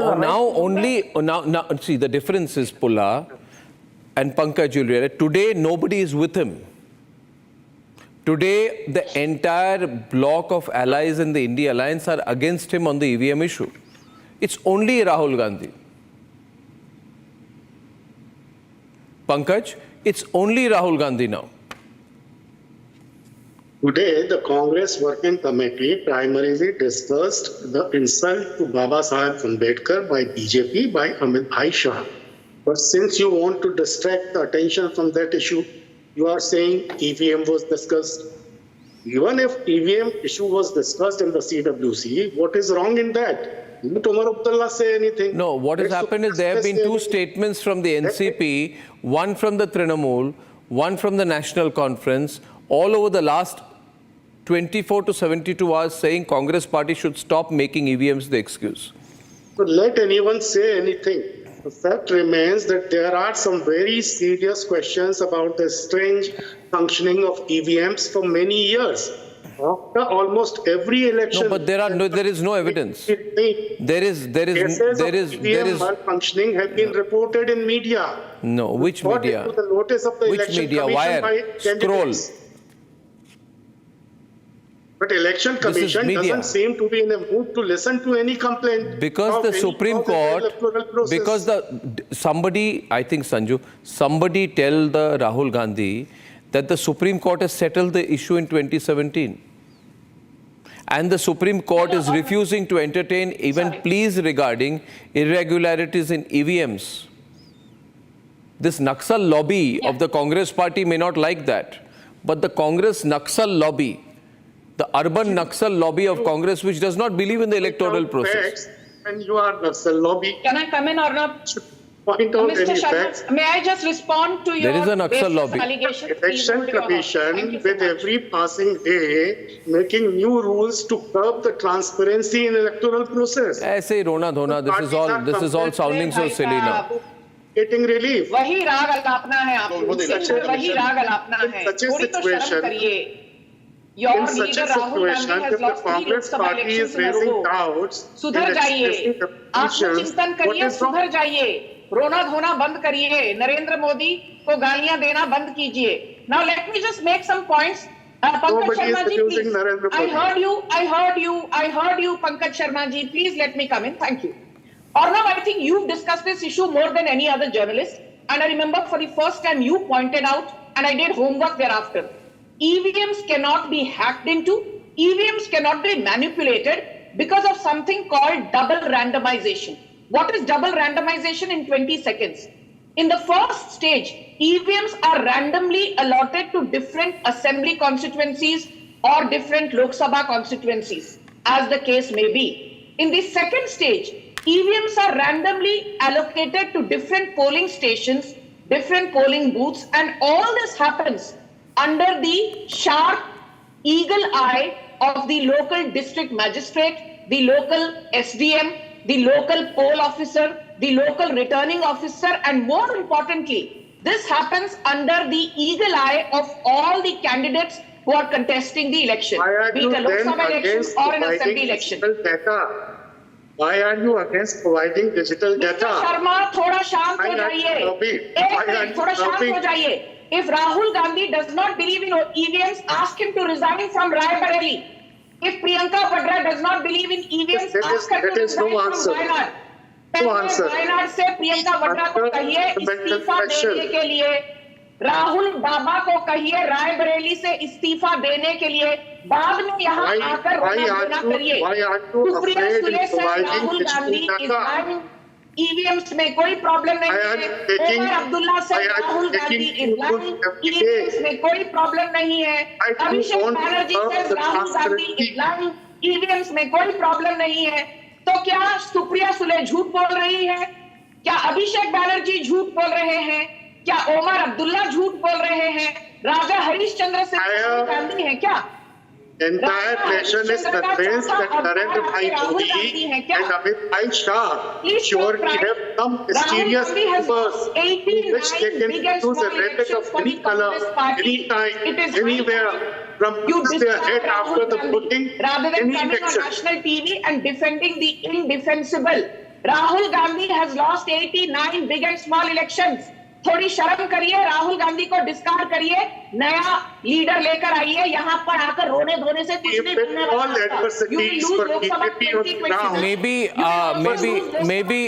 Now, see, the difference is Pulla and Pankaj Juliera. Today, nobody is with him. Today, the entire bloc of allies in the India alliance are against him on the EVM issue. It's only Rahul Gandhi. Pankaj, it's only Rahul Gandhi now. Today, the Congress Working Committee primarily discussed the insult to Baba Saheb Ambedkar by BJP by Amit Bhai Shah. But since you want to distract the attention from that issue, you are saying EVM was discussed. Even if EVM issue was discussed in the CWC, what is wrong in that? Didn't Omar Abdullah say anything? No, what has happened is there have been two statements from the NCP, one from the Trinamool, one from the National Conference, all over the last 24 to 72 hours saying Congress party should stop making EVMs the excuse. But let anyone say anything. The fact remains that there are some very serious questions about the strange functioning of EVMs for many years. After almost every election. No, but there is no evidence. Cases of EVM malfunctioning have been reported in media. No, which media? To the notice of the which election media? commission Wire? by Scroll. candidates. But election commission doesn't seem to be in a mood to listen to any complaint. Because the Supreme Court, because somebody, I think Sanju, somebody tell the Rahul Gandhi that the Supreme Court has settled the issue in 2017. And the Supreme Court is refusing to entertain even pleas regarding irregularities in EVMs. This Naxal lobby of the Congress party may not like that. But the Congress Naxal lobby, the urban Naxal lobby of Congress, which does not believe in the electoral process. And you are Naxal lobby. Can I come in or not? Point out Mr. any Sharma, facts. may I just respond to your There is a Naxal lobby. allegations? Election Commission, with every passing day, making new rules to curb the transparency in electoral process. ऐसे ही रोना धोना, this is all sounding so silly now. Getting relief. वही राग अलापना है आपको, वही राग अलापना है, थोड़ी तो शर्म करिए. In such a situation, if the Congress party is raising doubts, सुधर जाइए, आत्मचिंतन करिए, सुधर जाइए, रोना धोना बंद करिए, नरेंद्र मोदी को गालियां देना बंद कीजिए. Now let me just make some points. Pankaj Sharma ji, please. I heard you, Pankaj Sharma ji. Please let me come in. Thank you. Arnav, I think you've discussed this issue more than any other journalist. And I remember for the first time you pointed out, and I did homework thereafter. EVMs cannot be hacked into, EVMs cannot be manipulated because of something called double randomization. What is double randomization in 20 seconds? In the first stage, EVMs are randomly allotted to different assembly constituencies or different Lok Sabha constituencies, as the case may be. In the second stage, EVMs are randomly allocated to different polling stations, different polling booths, and all this happens under the sharp eagle eye of the local district magistrate, the local SDM, the local poll officer, the local returning officer, and more importantly, this happens under the eagle eye of all the candidates who are contesting the election, be it a Lok Sabha election or an assembly election. Why are you against providing digital data? Mr. Sharma, थोड़ा शांत हो जाइए. एक minute, थोड़ा शांत हो जाइए. If Rahul Gandhi does not believe in EVMs, ask him to resign from Raebareli. If Priyanka Vadra does not believe in EVMs, ask her to resign from Wayanad. Wayanad से प्रियंका वाड्रा को कहिए इस्तीफा देने के लिए, राहुल बाबा को कहिए रायबरेली से इस्तीफा देने के लिए, बाद में यहाँ आकर रोना करिए. सुप्रिया सुले से राहुल गांधी इस EVMs में कोई प्रॉब्लम नहीं है. ओमर अब्दुल्ला से राहुल गांधी इस EVMs में कोई प्रॉब्लम नहीं है. अभिषेक बैनर्जी से राहुल गांधी इस EVMs में कोई प्रॉब्लम नहीं है. तो क्या सुप्रिया सुले झूठ बोल रही है? क्या अभिषेक बैनर्जी झूठ बोल रहे हैं? क्या ओमर अब्दुल्ला झूठ बोल रहे हैं? राजा हरीशचंद्र से गांधी है क्या? Entire nation is convinced that Narendra Bhai Modi and Amit Bhai Shah surely have some mysterious powers which they can use a rabbit of any color, any time, anywhere, from their head after the voting, rather than coming on national TV and defending the indefensible. Rahul Gandhi has lost 89 big and small elections. थोड़ी शर्म करिए, राहुल गांधी को discard करिए, नया leader लेकर आइए। यहाँ पर आकर रोने धोने से कुछ नहीं बनने वाला। You will lose Lok Sabha 2022। maybe